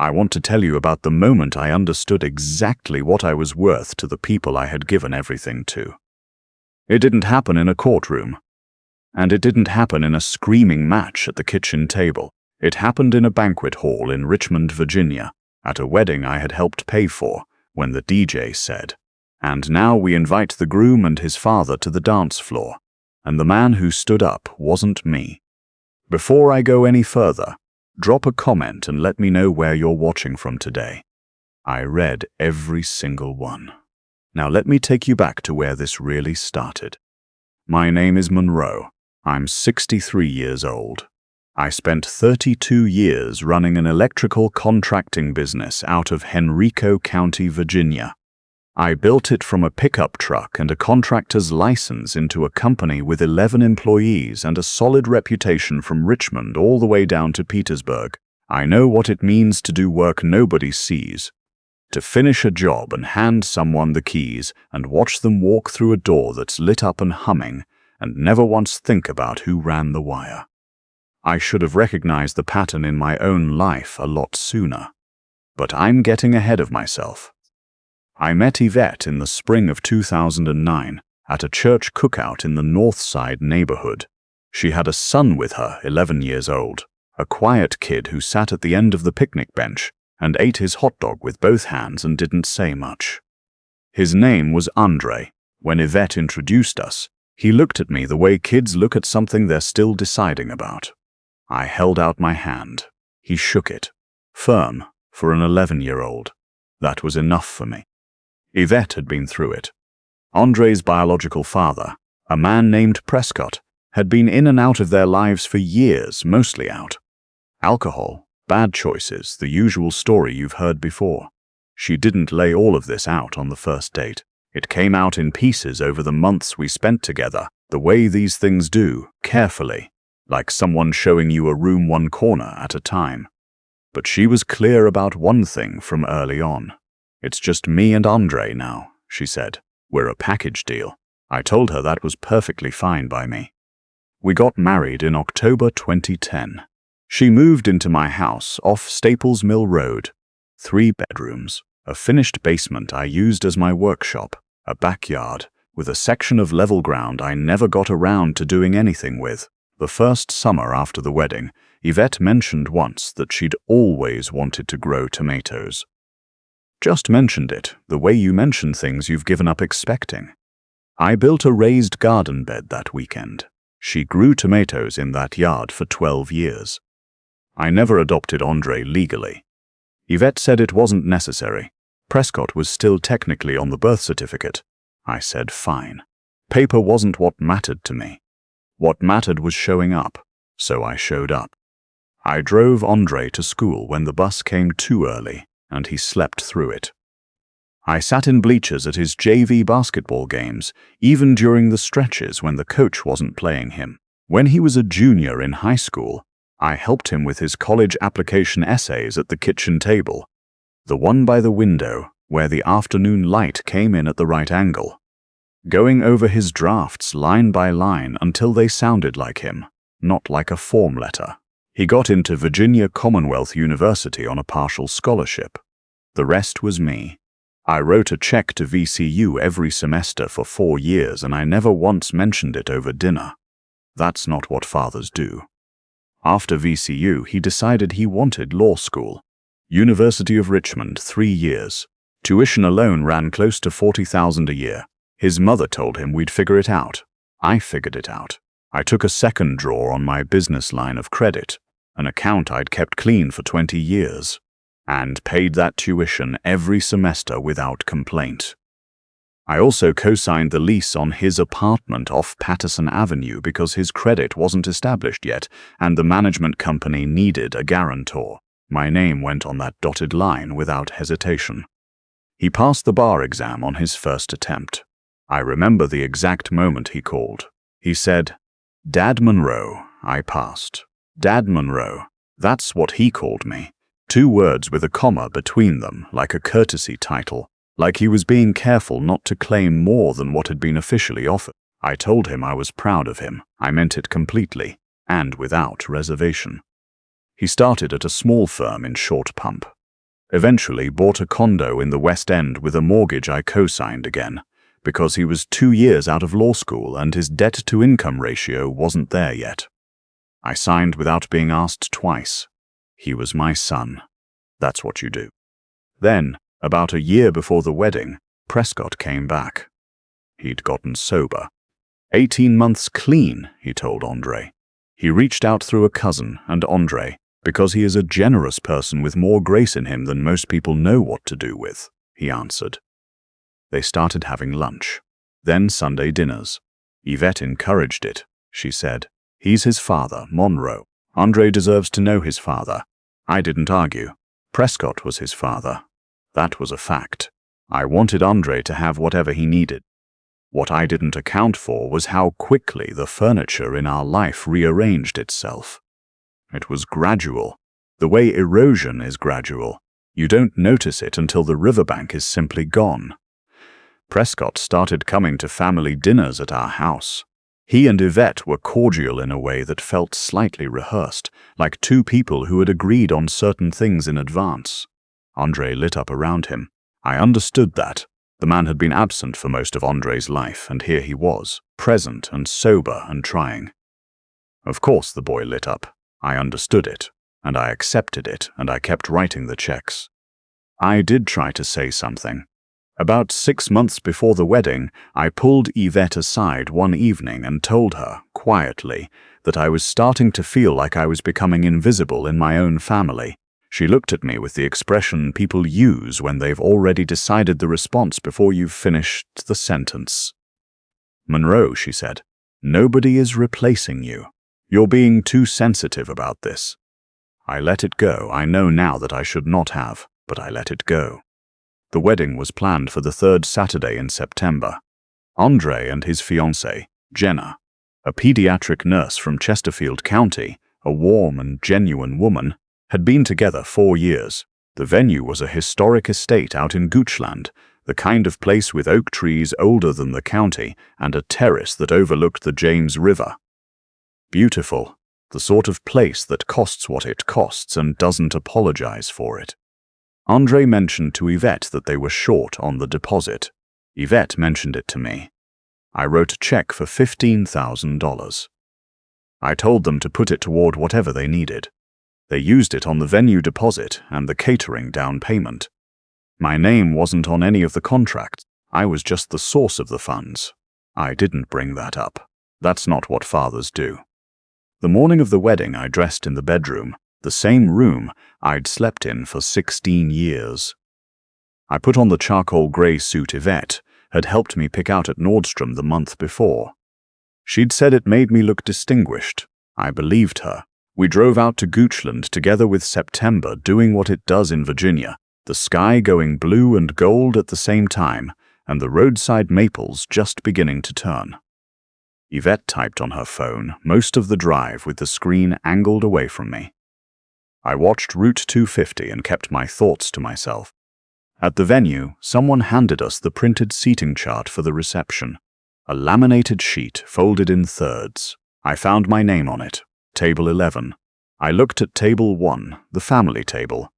I want to tell you about the moment I understood exactly what I was worth to the people I had given everything to. It didn't happen in a courtroom. And it didn't happen in a screaming match at the kitchen table. It happened in a banquet hall in Richmond, Virginia, at a wedding I had helped pay for, when the DJ said, "And now we invite the groom and his father to the dance floor." And the man who stood up wasn't me. Before I go any further, drop a comment and let me know where you're watching from today. I read every single one. Now let me take you back to where this really started. My name is Monroe. I'm 63 years old. I spent 32 years running an electrical contracting business out of Henrico County, Virginia. I built it from a pickup truck and a contractor's license into a company with 11 employees and a solid reputation from Richmond all the way down to Petersburg. I know what it means to do work nobody sees. To finish a job and hand someone the keys and watch them walk through a door that's lit up and humming and never once think about who ran the wire. I should have recognized the pattern in my own life a lot sooner. But I'm getting ahead of myself. I met Yvette in the spring of 2009 at a church cookout in the North Side neighborhood. She had a son with her, 11 years old, a quiet kid who sat at the end of the picnic bench and ate his hot dog with both hands and didn't say much. His name was Andre. When Yvette introduced us, he looked at me the way kids look at something they're still deciding about. I held out my hand. He shook it. Firm, for an 11-year-old. That was enough for me. Yvette had been through it. Andre's biological father, a man named Prescott, had been in and out of their lives for years, mostly out. Alcohol, bad choices, the usual story you've heard before. She didn't lay all of this out on the first date. It came out in pieces over the months we spent together, the way these things do, carefully, like someone showing you a room one corner at a time. But she was clear about one thing from early on. "It's just me and Andre now," she said. "We're a package deal." I told her that was perfectly fine by me. We got married in October 2010. She moved into my house off Staples Mill Road. 3 bedrooms, a finished basement I used as my workshop, a backyard, with a section of level ground I never got around to doing anything with. The first summer after the wedding, Yvette mentioned once that she'd always wanted to grow tomatoes. Just mentioned it, the way you mention things you've given up expecting. I built a raised garden bed that weekend. She grew tomatoes in that yard for 12 years. I never adopted Andre legally. Yvette said it wasn't necessary. Prescott was still technically on the birth certificate. I said fine. Paper wasn't what mattered to me. What mattered was showing up, so I showed up. I drove Andre to school when the bus came too early, and he slept through it. I sat in bleachers at his JV basketball games, even during the stretches when the coach wasn't playing him. When he was a junior in high school, I helped him with his college application essays at the kitchen table, the one by the window where the afternoon light came in at the right angle, going over his drafts line by line until they sounded like him, not like a form letter. He got into Virginia Commonwealth University on a partial scholarship. The rest was me. I wrote a check to VCU every semester for 4 years and I never once mentioned it over dinner. That's not what fathers do. After VCU, he decided he wanted law school. University of Richmond, 3 years. Tuition alone ran close to $40,000 a year. His mother told him we'd figure it out. I figured it out. I took a second draw on my business line of credit, an account I'd kept clean for 20 years, and paid that tuition every semester without complaint. I also co-signed the lease on his apartment off Patterson Avenue because his credit wasn't established yet and the management company needed a guarantor. My name went on that dotted line without hesitation. He passed the bar exam on his first attempt. I remember the exact moment he called. He said, "Dad Monroe." I passed. Dad Monroe. That's what he called me. 2 words with a comma between them, like a courtesy title, like he was being careful not to claim more than what had been officially offered. I told him I was proud of him. I meant it completely, and without reservation. He started at a small firm in Short Pump. Eventually bought a condo in the West End with a mortgage I co-signed again, because he was 2 years out of law school and his debt-to-income ratio wasn't there yet. I signed without being asked twice. He was my son. That's what you do. Then, about a year before the wedding, Prescott came back. He'd gotten sober. 18 months clean, he told Andre. He reached out through a cousin, and Andre, because he is a generous person with more grace in him than most people know what to do with, he answered. They started having lunch. Then Sunday dinners. Yvette encouraged it. She said, "He's his father, Monroe. Andre deserves to know his father." I didn't argue. Prescott was his father. That was a fact. I wanted Andre to have whatever he needed. What I didn't account for was how quickly the furniture in our life rearranged itself. It was gradual. The way erosion is gradual. You don't notice it until the riverbank is simply gone. Prescott started coming to family dinners at our house. He and Yvette were cordial in a way that felt slightly rehearsed, like two people who had agreed on certain things in advance. Andre lit up around him. I understood that. The man had been absent for most of Andre's life, and here he was, present and sober and trying. Of course the boy lit up. I understood it, and I accepted it, and I kept writing the checks. I did try to say something. About 6 months before the wedding, I pulled Yvette aside one evening and told her, quietly, that I was starting to feel like I was becoming invisible in my own family. She looked at me with the expression people use when they've already decided the response before you've finished the sentence. "Monroe," she said, "nobody is replacing you. You're being too sensitive about this." I let it go. I know now that I should not have, but I let it go. The wedding was planned for the 3rd Saturday in September. Andre and his fiancée, Jenna, a pediatric nurse from Chesterfield County, a warm and genuine woman, had been together 4 years. The venue was a historic estate out in Goochland, the kind of place with oak trees older than the county and a terrace that overlooked the James River. Beautiful, the sort of place that costs what it costs and doesn't apologize for it. Andre mentioned to Yvette that they were short on the deposit. Yvette mentioned it to me. I wrote a check for $15,000. I told them to put it toward whatever they needed. They used it on the venue deposit and the catering down payment. My name wasn't on any of the contracts. I was just the source of the funds. I didn't bring that up. That's not what fathers do. The morning of the wedding, I dressed in the bedroom, the same room I'd slept in for 16 years. I put on the charcoal grey suit Yvette had helped me pick out at Nordstrom the month before. She'd said it made me look distinguished. I believed her. We drove out to Goochland together with September doing what it does in Virginia, the sky going blue and gold at the same time, and the roadside maples just beginning to turn. Yvette typed on her phone most of the drive with the screen angled away from me. I watched Route 250 and kept my thoughts to myself. At the venue, someone handed us the printed seating chart for the reception, a laminated sheet folded in thirds. I found my name on it, Table 11. I looked at Table 1, the family table.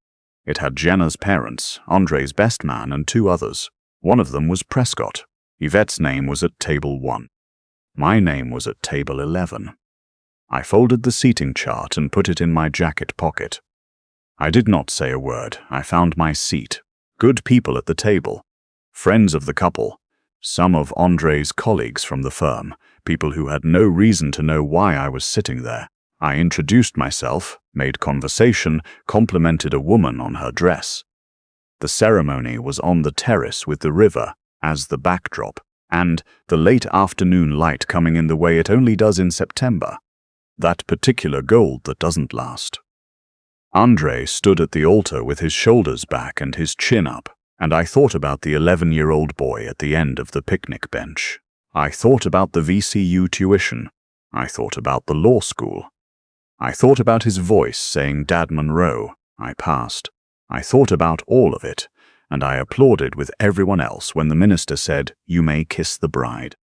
It had Jenna's parents, Andre's best man, and 2 others. One of them was Prescott. Yvette's name was at Table 1. My name was at Table 11. I folded the seating chart and put it in my jacket pocket. I did not say a word. I found my seat. Good people at the table. Friends of the couple. Some of Andre's colleagues from the firm. People who had no reason to know why I was sitting there. I introduced myself, made conversation, complimented a woman on her dress. The ceremony was on the terrace with the river as the backdrop, and the late afternoon light coming in the way it only does in September. That particular gold that doesn't last. Andre stood at the altar with his shoulders back and his chin up, and I thought about the 11-year-old boy at the end of the picnic bench. I thought about the VCU tuition. I thought about the law school. I thought about his voice saying, "Dad Monroe." I passed. I thought about all of it, and I applauded with everyone else when the minister said, "You may kiss the bride."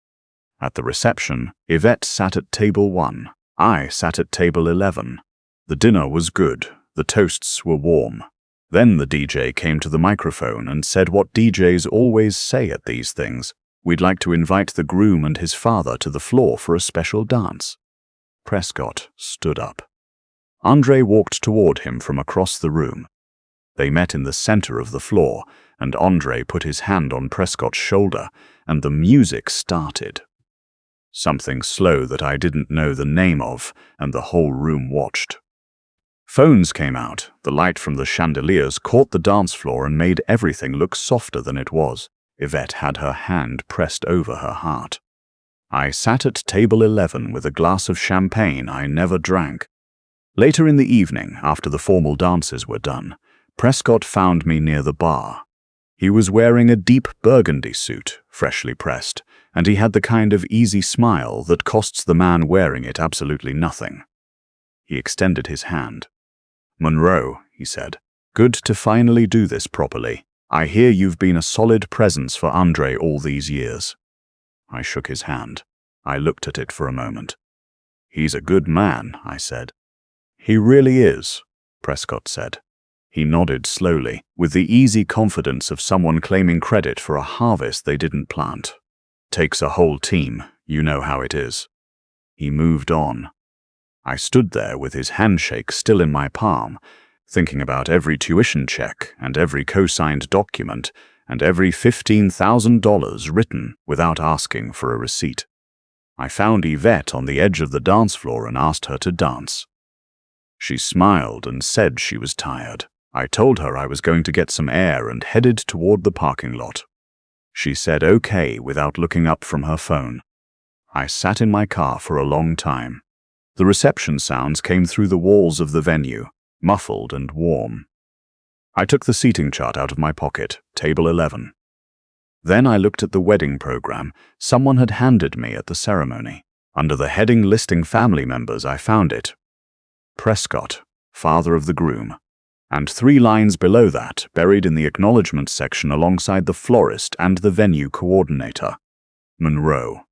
At the reception, Yvette sat at Table 1. I sat at Table 11. The dinner was good. The toasts were warm. Then the DJ came to the microphone and said what DJs always say at these things. We'd like to invite the groom and his father to the floor for a special dance. Prescott stood up. Andre walked toward him from across the room. They met in the center of the floor, and Andre put his hand on Prescott's shoulder, and the music started. Something slow that I didn't know the name of, and the whole room watched. Phones came out. The light from the chandeliers caught the dance floor and made everything look softer than it was. Yvette had her hand pressed over her heart. I sat at table 11 with a glass of champagne I never drank. Later in the evening, after the formal dances were done, Prescott found me near the bar. He was wearing a deep burgundy suit, freshly pressed, and he had the kind of easy smile that costs the man wearing it absolutely nothing. He extended his hand. "Monroe," he said, "good to finally do this properly. I hear you've been a solid presence for Andre all these years." I shook his hand. I looked at it for a moment. "He's a good man," I said. "He really is," Prescott said. He nodded slowly, with the easy confidence of someone claiming credit for a harvest they didn't plant. "Takes a whole team, you know how it is." He moved on. I stood there with his handshake still in my palm, thinking about every tuition check and every co-signed document and every $15,000 written without asking for a receipt. I found Yvette on the edge of the dance floor and asked her to dance. She smiled and said she was tired. I told her I was going to get some air and headed toward the parking lot. She said okay without looking up from her phone. I sat in my car for a long time. The reception sounds came through the walls of the venue, muffled and warm. I took the seating chart out of my pocket, table 11. Then I looked at the wedding program someone had handed me at the ceremony. Under the heading listing family members, I found it. Prescott, father of the groom. And 3 lines below that, buried in the acknowledgement section alongside the florist and the venue coordinator. Monroe.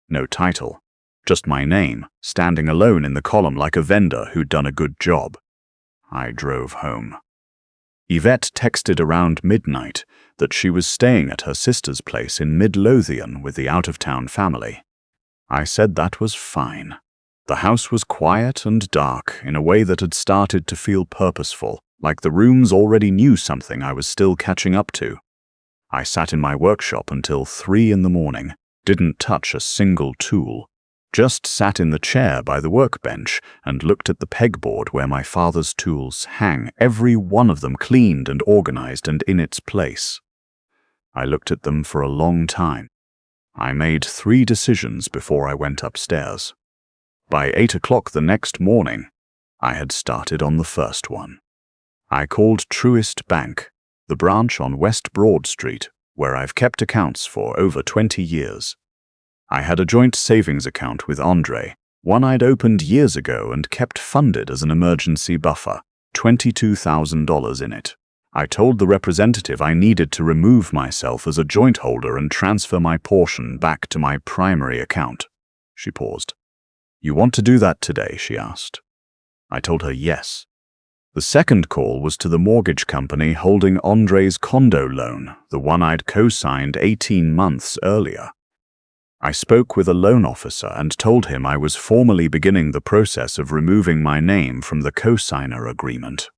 No title. Just my name, standing alone in the column like a vendor who'd done a good job. I drove home. Yvette texted around midnight that she was staying at her sister's place in Midlothian with the out-of-town family. I said that was fine. The house was quiet and dark in a way that had started to feel purposeful, like the rooms already knew something I was still catching up to. I sat in my workshop until 3 in the morning, didn't touch a single tool. Just sat in the chair by the workbench and looked at the pegboard where my father's tools hang, every one of them cleaned and organized and in its place. I looked at them for a long time. I made 3 decisions before I went upstairs. By 8 o'clock the next morning, I had started on the first one. I called Truist Bank, the branch on West Broad Street, where I've kept accounts for over 20 years. I had a joint savings account with Andre, one I'd opened years ago and kept funded as an emergency buffer, $22,000 in it. I told the representative I needed to remove myself as a joint holder and transfer my portion back to my primary account. She paused. "You want to do that today?" she asked. I told her yes. The second call was to the mortgage company holding Andre's condo loan, the one I'd co-signed 18 months earlier. I spoke with a loan officer and told him I was formally beginning the process of removing my name from the co-signer agreement.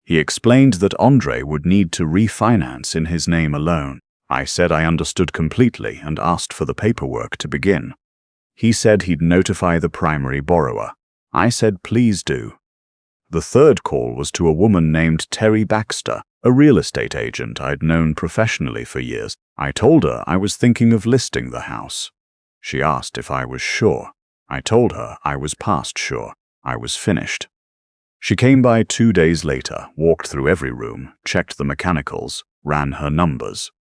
He explained that Andre would need to refinance in his name alone. I said I understood completely and asked for the paperwork to begin. He said he'd notify the primary borrower. I said please do. The third call was to a woman named Terry Baxter, a real estate agent I'd known professionally for years. I told her I was thinking of listing the house. She asked if I was sure. I told her I was past sure. I was finished. She came by 2 days later, walked through every room, checked the mechanicals, ran her numbers.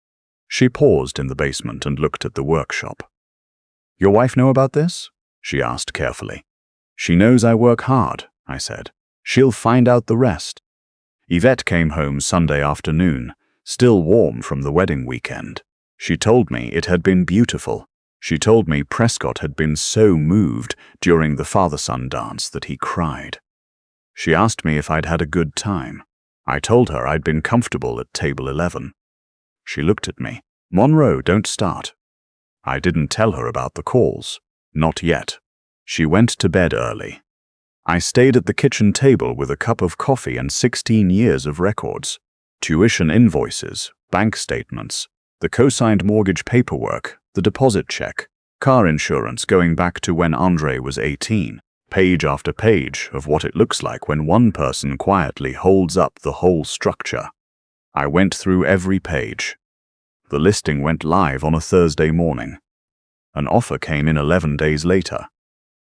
She paused in the basement and looked at the workshop. "Your wife know about this?" she asked carefully. "She knows I work hard," I said. "She'll find out the rest." Yvette came home Sunday afternoon, still warm from the wedding weekend. She told me it had been beautiful. She told me Prescott had been so moved during the father-son dance that he cried. She asked me if I'd had a good time. I told her I'd been comfortable at table 11. She looked at me. Monroe, don't start. I didn't tell her about the calls. Not yet. She went to bed early. I stayed at the kitchen table with a cup of coffee and 16 years of records. Tuition invoices, bank statements, the co-signed mortgage paperwork, the deposit check, car insurance going back to when Andre was 18, page after page of what it looks like when one person quietly holds up the whole structure. I went through every page. The listing went live on a Thursday morning. An offer came in 11 days later.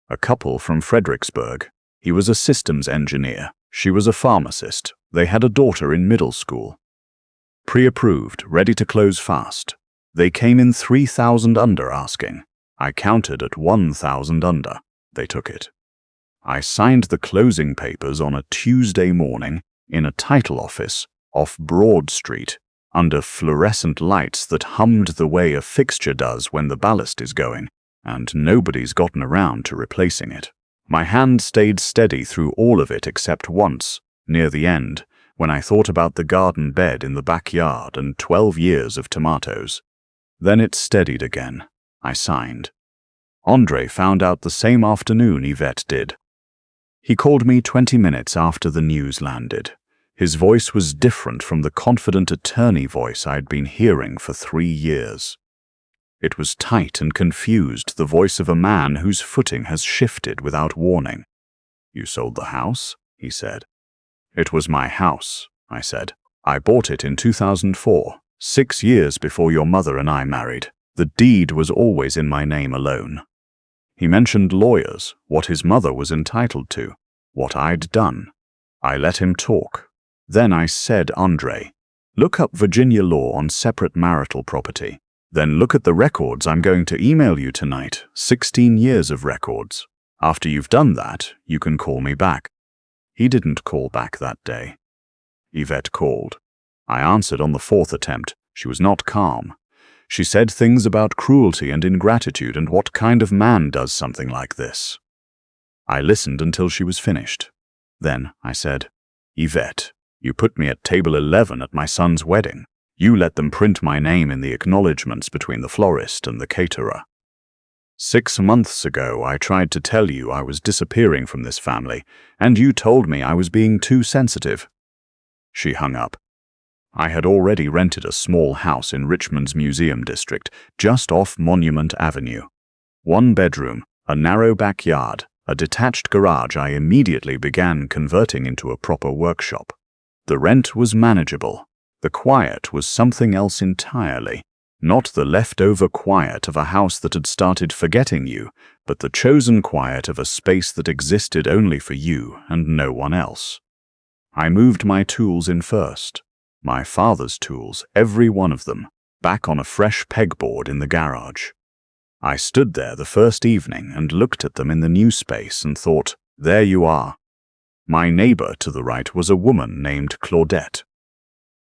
A couple from Fredericksburg. He was a systems engineer. She was a pharmacist. They had a daughter in middle school. Pre-approved, ready to close fast. They came in 3,000 under asking. I counted at 1,000 under. They took it. I signed the closing papers on a Tuesday morning in a title office off Broad Street, under fluorescent lights that hummed the way a fixture does when the ballast is going, and nobody's gotten around to replacing it. My hand stayed steady through all of it except once, near the end, when I thought about the garden bed in the backyard and 12 years of tomatoes. Then it steadied again. I signed. Andre found out the same afternoon Yvette did. He called me 20 minutes after the news landed. His voice was different from the confident attorney voice I'd been hearing for 3 years. It was tight and confused, the voice of a man whose footing has shifted without warning. "You sold the house?" he said. "It was my house," I said. "I bought it in 2004, 6 years before your mother and I married. The deed was always in my name alone." He mentioned lawyers, what his mother was entitled to, what I'd done. I let him talk. Then I said, "Andre, look up Virginia law on separate marital property. Then look at the records I'm going to email you tonight, 16 years of records. After you've done that, you can call me back." He didn't call back that day. Yvette called. I answered on the 4th attempt. She was not calm. She said things about cruelty and ingratitude and what kind of man does something like this. I listened until she was finished. Then I said, "Yvette, you put me at table 11 at my son's wedding. You let them print my name in the acknowledgements between the florist and the caterer. 6 months ago, I tried to tell you I was disappearing from this family, and you told me I was being too sensitive." She hung up. I had already rented a small house in Richmond's Museum District, just off Monument Avenue. 1 bedroom, a narrow backyard, a detached garage I immediately began converting into a proper workshop. The rent was manageable. The quiet was something else entirely. Not the leftover quiet of a house that had started forgetting you, but the chosen quiet of a space that existed only for you and no one else. I moved my tools in first. My father's tools, every one of them, back on a fresh pegboard in the garage. I stood there the first evening and looked at them in the new space and thought, there you are. My neighbor to the right was a woman named Claudette.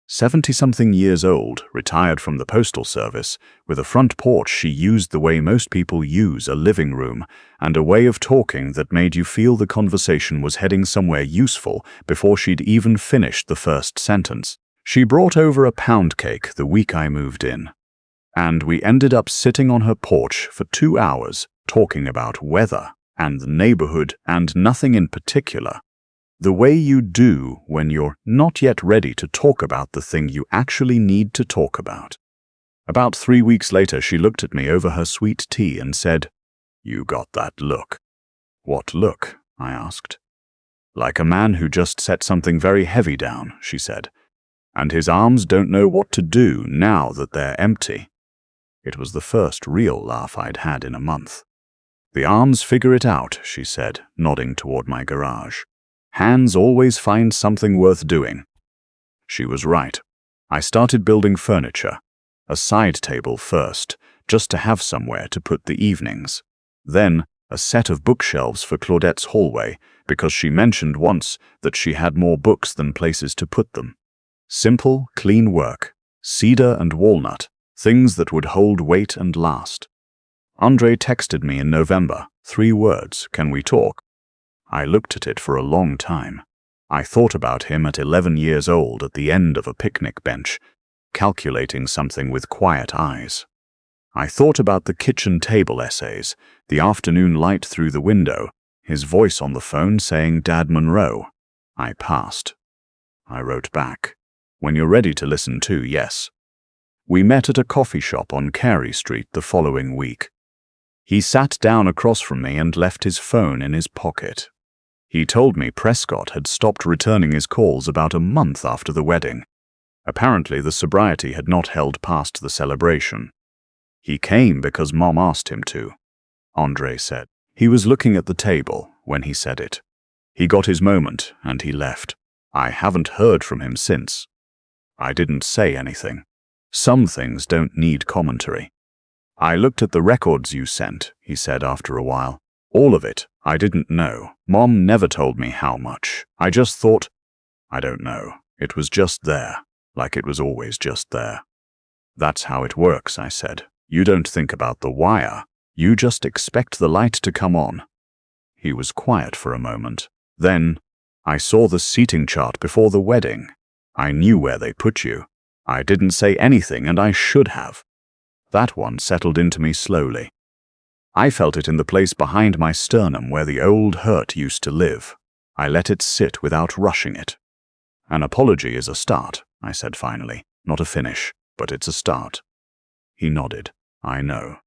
70-something years old, retired from the postal service, with a front porch she used the way most people use a living room, and a way of talking that made you feel the conversation was heading somewhere useful before she'd even finished the first sentence. She brought over a pound cake the week I moved in, and we ended up sitting on her porch for 2 hours talking about weather and the neighborhood and nothing in particular. The way you do when you're not yet ready to talk about the thing you actually need to talk about. About 3 weeks later, she looked at me over her sweet tea and said, "You got that look." "What look?" I asked. "Like a man who just set something very heavy down," she said, "and his arms don't know what to do now that they're empty." It was the first real laugh I'd had in a month. "The arms figure it out," she said, nodding toward my garage. "Hands always find something worth doing." She was right. I started building furniture. A side table first, just to have somewhere to put the evenings. Then a set of bookshelves for Claudette's hallway, because she mentioned once that she had more books than places to put them. Simple, clean work. Cedar and walnut. Things that would hold weight and last. Andre texted me in November. 3 words, "Can we talk?" I looked at it for a long time. I thought about him at 11 years old at the end of a picnic bench, calculating something with quiet eyes. I thought about the kitchen table essays, the afternoon light through the window, his voice on the phone saying Dad Monroe. I passed. I wrote back, "When you're ready to listen too, yes." We met at a coffee shop on Carey Street the following week. He sat down across from me and left his phone in his pocket. He told me Prescott had stopped returning his calls about a month after the wedding. Apparently the sobriety had not held past the celebration. "He came because Mom asked him to," Andre said. He was looking at the table when he said it. He got his moment and he left. I haven't heard from him since. I didn't say anything. Some things don't need commentary. "I looked at the records you sent," he said after a while. "All of it. I didn't know. Mom never told me how much. I just thought, I don't know. It was just there, like it was always just there." "That's how it works," I said. "You don't think about the wire. You just expect the light to come on." He was quiet for a moment. Then, "I saw the seating chart before the wedding. I knew where they put you. I didn't say anything and I should have." That one settled into me slowly. I felt it in the place behind my sternum where the old hurt used to live. I let it sit without rushing it. "An apology is a start," I said finally. "Not a finish, but it's a start." He nodded. "I know."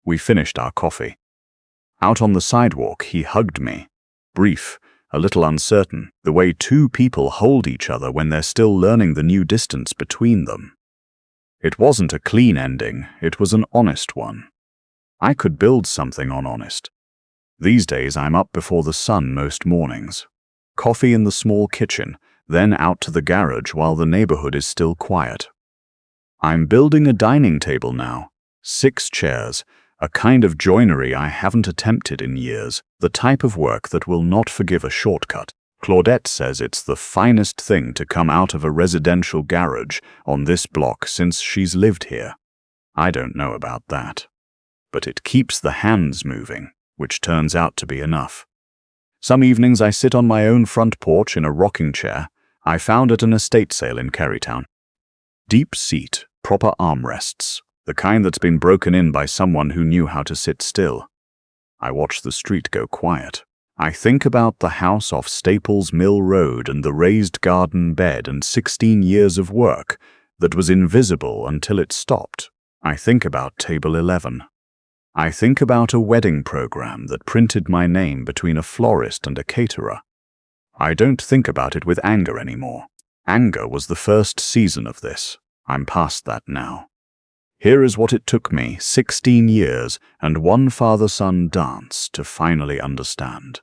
We finished our coffee. Out on the sidewalk, he hugged me. Brief, a little uncertain, the way two people hold each other when they're still learning the new distance between them. It wasn't a clean ending, it was an honest one. I could build something on honest. These days I'm up before the sun most mornings. Coffee in the small kitchen, then out to the garage while the neighborhood is still quiet. I'm building a dining table now. 6 chairs, a kind of joinery I haven't attempted in years, the type of work that will not forgive a shortcut. Claudette says it's the finest thing to come out of a residential garage on this block since she's lived here. I don't know about that. But it keeps the hands moving, which turns out to be enough. Some evenings I sit on my own front porch in a rocking chair I found at an estate sale in Carytown. Deep seat, proper armrests, the kind that's been broken in by someone who knew how to sit still. I watch the street go quiet. I think about the house off Staples Mill Road and the raised garden bed and 16 years of work that was invisible until it stopped. I think about Table 11. I think about a wedding program that printed my name between a florist and a caterer. I don't think about it with anger anymore. Anger was the first season of this. I'm past that now. Here is what it took me 16 years and one father-son dance to finally understand.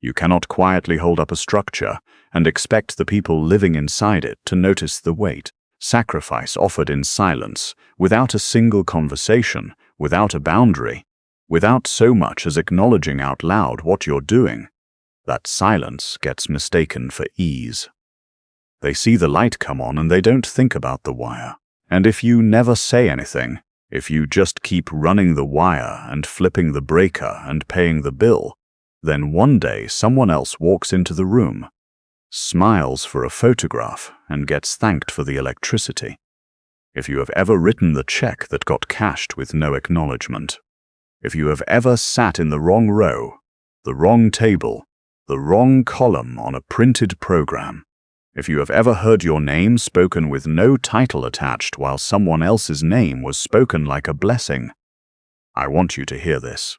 You cannot quietly hold up a structure and expect the people living inside it to notice the weight, sacrifice offered in silence, without a single conversation, without a boundary, without so much as acknowledging out loud what you're doing. That silence gets mistaken for ease. They see the light come on and they don't think about the wire. And if you never say anything, if you just keep running the wire and flipping the breaker and paying the bill, then one day someone else walks into the room, smiles for a photograph, and gets thanked for the electricity. If you have ever written the check that got cashed with no acknowledgement, if you have ever sat in the wrong row, the wrong table, the wrong column on a printed program, if you have ever heard your name spoken with no title attached while someone else's name was spoken like a blessing, I want you to hear this.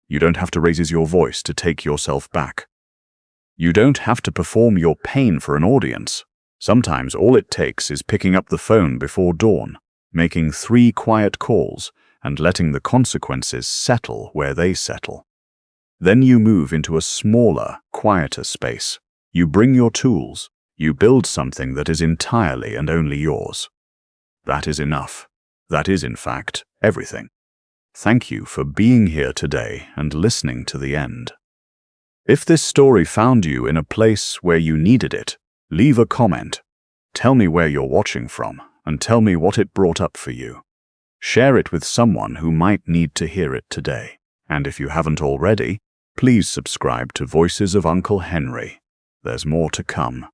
You don't have to raise your voice to take yourself back. You don't have to perform your pain for an audience. Sometimes all it takes is picking up the phone before dawn, making 3 quiet calls, and letting the consequences settle where they settle. Then you move into a smaller, quieter space. You bring your tools. You build something that is entirely and only yours. That is enough. That is, in fact, everything. Thank you for being here today and listening to the end. If this story found you in a place where you needed it, leave a comment. Tell me where you're watching from, and tell me what it brought up for you. Share it with someone who might need to hear it today. And if you haven't already, please subscribe to Voices of Uncle Henry. There's more to come.